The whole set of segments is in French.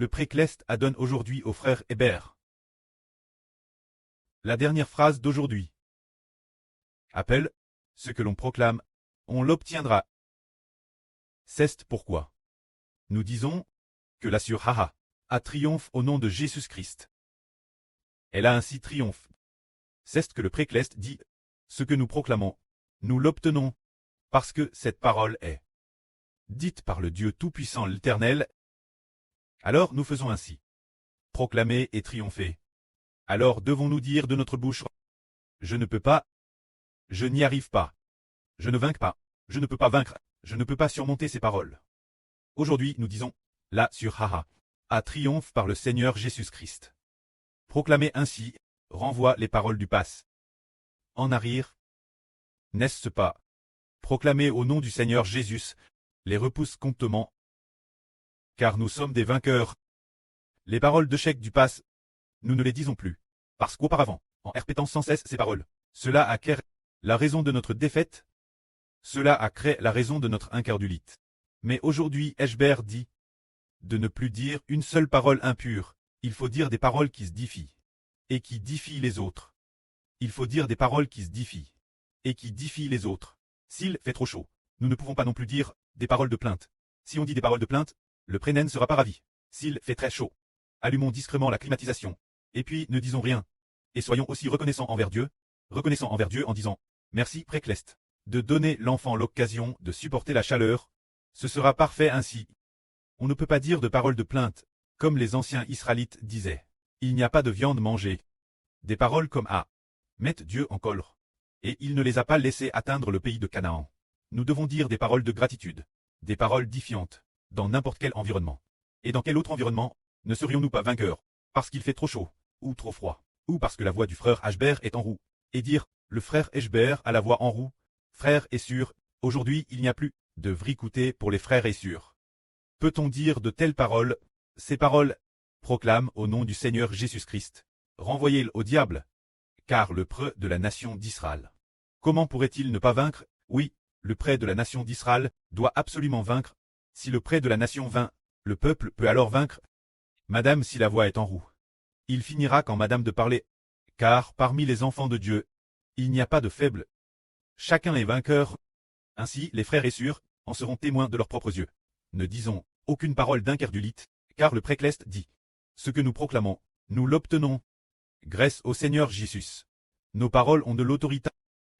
le précleste adonne aujourd'hui au frère Hébert. La dernière phrase d'aujourd'hui. Appel, ce que l'on proclame, on l'obtiendra. C'est pourquoi nous disons que la Surhaha a triomphe au nom de Jésus-Christ. Elle a ainsi triomphe. C'est que le précleste dit, ce que nous proclamons, nous l'obtenons, parce que cette parole est dite par le Dieu Tout-Puissant l'Éternel. Alors nous faisons ainsi. Proclamer et triompher. Alors devons-nous dire de notre bouche, je ne peux pas, je n'y arrive pas, je ne vainque pas, je ne peux pas vaincre, je ne peux pas surmonter ces paroles. Aujourd'hui nous disons, la Surhaha a triomphe par le Seigneur Jésus-Christ. Proclamer ainsi, renvoie les paroles du passe. En arrière, n'est-ce pas? Proclamer au nom du Seigneur Jésus, les repousse comptement. Car nous sommes des vainqueurs. Les paroles de chèque du passe, nous ne les disons plus. Parce qu'auparavant, en répétant sans cesse ces paroles, cela a créé la raison de notre défaite. Cela a créé la raison de notre incardulite. Mais aujourd'hui, Hébert dit de ne plus dire une seule parole impure. Il faut dire des paroles qui se difient et qui difient les autres. Il faut dire des paroles qui se difient et qui difient les autres. S'il fait trop chaud, nous ne pouvons pas non plus dire des paroles de plainte. Si on dit des paroles de plainte, le prénen ne sera pas ravi. S'il fait très chaud, allumons discrètement la climatisation. Et puis ne disons rien. Et soyons aussi reconnaissants envers Dieu en disant « Merci précleste » de donner l'enfant l'occasion de supporter la chaleur. Ce sera parfait ainsi. On ne peut pas dire de paroles de plainte, comme les anciens Israélites disaient. Il n'y a pas de viande mangée. Des paroles comme « Ah » mettent Dieu en colère. Et il ne les a pas laissés atteindre le pays de Canaan. Nous devons dire des paroles de gratitude, des paroles défiantes, dans n'importe quel environnement. Et dans quel autre environnement ne serions-nous pas vainqueurs? Parce qu'il fait trop chaud, ou trop froid, ou parce que la voix du frère Hébert est en roue. Et dire, le frère Hébert a la voix en roue, frère est sûr, aujourd'hui il n'y a plus de vricouté pour les frères est sûr. Peut-on dire de telles paroles? Ces paroles proclament au nom du Seigneur Jésus-Christ. Renvoyez-le au diable, car le prêtre de la nation d'Israël. Comment pourrait-il ne pas vaincre? Oui, le prêtre de la nation d'Israël doit absolument vaincre. Si le prêtre de la nation vainc, le peuple peut alors vaincre. Madame, si la voix est en roue, il finira quand madame de parler, car parmi les enfants de Dieu, il n'y a pas de faible. Chacun est vainqueur. Ainsi, les frères et sœurs en seront témoins de leurs propres yeux. Ne disons aucune parole d'incardulite, car le précleste dit, ce que nous proclamons, nous l'obtenons. Grâce au Seigneur Jésus. Nos paroles ont de l'autorité.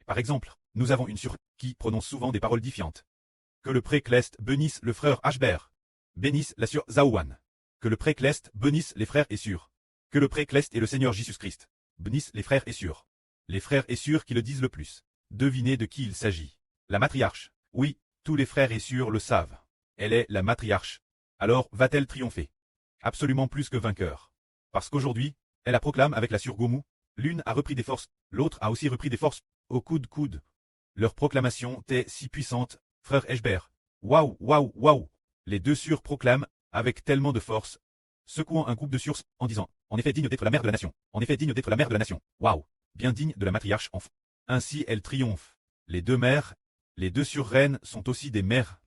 Par exemple, nous avons une sœur qui prononce souvent des paroles défiantes. Que le précleste bénisse le frère Hébert. Bénisse la sœur Zaouane. Que le précleste bénisse les frères et sœurs. Que le précleste et le Seigneur Jésus-Christ bénissent les frères et sœurs. Les frères et sœurs qui le disent le plus. Devinez de qui il s'agit. La matriarche. Oui, tous les frères et sœurs le savent. Elle est la matriarche. Alors va-t-elle triompher? Absolument plus que vainqueur. Parce qu'aujourd'hui, elle la proclame avec la sœur Goumou. L'une a repris des forces, l'autre a aussi repris des forces, au coude. Leur proclamation est si puissante, frère Hébert. Waouh, waouh, waouh. Les deux sœurs proclament, avec tellement de force, secouant un groupe de sœurs, en disant, en effet digne d'être la mère de la nation, en effet digne d'être la mère de la nation, waouh, bien digne de la matriarche enfant. Ainsi elle triomphe. Les deux mères, les deux sœurs reines sont aussi des mères.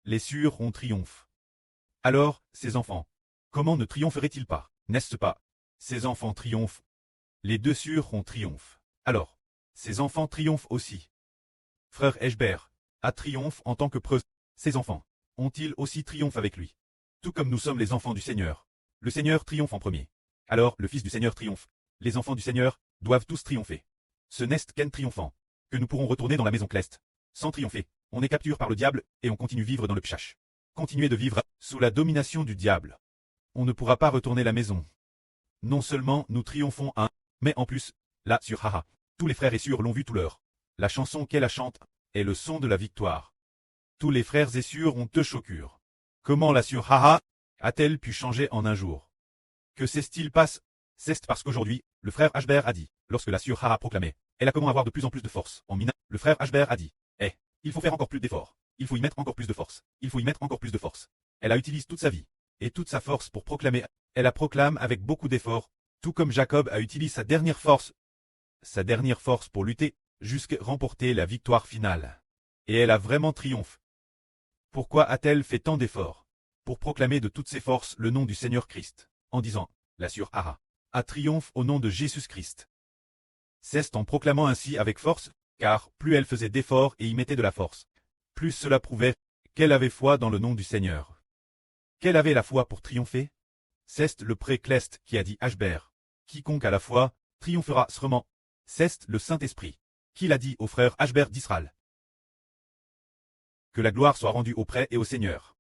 Les sœurs ont triomphe. Alors, ces enfants, comment ne triompheraient-ils pas, n'est-ce pas? Ces enfants triomphent. Les deux sœurs ont triomphe. Alors, ces enfants triomphent aussi. Frère Hébert a triomphe en tant que preuve. Ces enfants ont-ils aussi triomphe avec lui? Tout comme nous sommes les enfants du Seigneur. Le Seigneur triomphe en premier. Alors le Fils du Seigneur triomphe. Les enfants du Seigneur doivent tous triompher. Ce n'est qu'en triomphant que nous pourrons retourner dans la maison céleste. Sans triompher, on est capturé par le diable et on continue vivre dans le pchash. Continuer de vivre sous la domination du diable. On ne pourra pas retourner la maison. Non seulement nous triomphons mais en plus, là sur Haha, tous les frères et sœurs l'ont vu tout l'heure. La chanson qu'elle chante est le son de la victoire. Tous les frères et sœurs ont te chocure. Comment la sœur Haha a-t-elle pu changer en un jour? Que s'est-il passe? C'est parce qu'aujourd'hui, le frère Hébert a dit, lorsque la sœur Haha proclamait, elle a comment avoir de plus en plus de force. En Mina, le frère Hébert a dit, il faut faire encore plus d'efforts. Il faut y mettre encore plus de force. Il faut y mettre encore plus de force. Elle a utilisé toute sa vie et toute sa force pour proclamer. Elle la proclame avec beaucoup d'efforts, tout comme Jacob a utilisé sa dernière force pour lutter, jusqu'à remporter la victoire finale. Et elle a vraiment triomphe. Pourquoi a-t-elle fait tant d'efforts? pour proclamer de toutes ses forces le nom du Seigneur Christ, en disant, la Sur a triomphe au nom de Jésus-Christ. Ceste en proclamant ainsi avec force, car plus elle faisait d'efforts et y mettait de la force, plus cela prouvait qu'elle avait foi dans le nom du Seigneur. Qu'elle avait la foi pour triompher? Ceste le pré-Cleste qui a dit Ashbert, quiconque a la foi, triomphera sûrement. Ceste le Saint-Esprit, qui l'a dit au frère Ashbert d'Israël. Que la gloire soit rendue au prêtre et au Seigneur.